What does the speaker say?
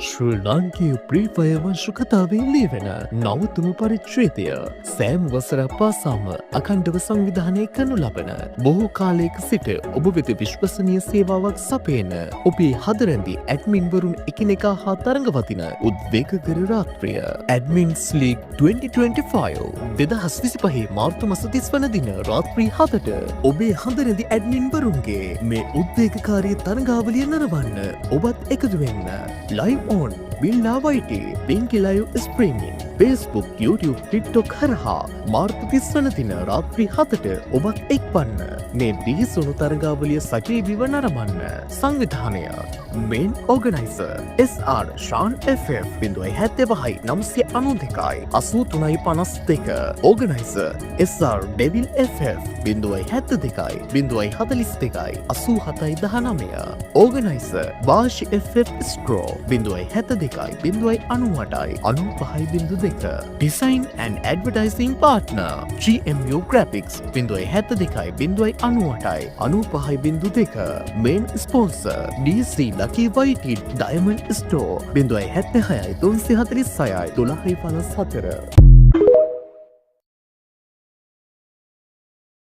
ශ්‍රී ලාංකීය ප්‍රීෆය වංශ කතාවේ ලියවෙන නවතුම පරිච්ඡේදය සෑම වසරක් පාසාම අඛණ්ඩව සංවිධානය කරනු ලබන බොහෝ කාලයක සිට ඔබ වෙත විශ්වසනීය සේවාවක් සපයන ඔබේ හදරැඳි ඇඩ්මින්වරුන් එකිනෙකා හා තරඟවදින උද්වේගකර රාත්‍රිය ඇඩ්මින්ස් ලීග් 2025 2025 මාර්තු මස 30 වන දින රාත්‍රී 7ට ඔබේ හදරැඳි ඇඩ්මින්වරුන්ගේ මේ උද්වේගකාරී තරඟාවලිය නරඹන්න ඔබත් එකතු වෙන්න. Live on Billa Whitey, Pinky Live Streaming, Facebook, YouTube, TikTok හරහා මාර්තු 30 වන දින රාත්‍රී 7ට ඔබත් එක්වන්න. මේ බිහිසුණු තරඟාවලිය සජීවීව නරඹන්න. සංවිධානය Main Organizer SR Shan FF 070 992 Organizer SR Devil FF 072 042 8719 Organizer Bash FF Straw 072 098 Design and Advertising Partner GMU Graphics 072 098 Main Sponsor DC Lucky White Diamond Store 076 346 1254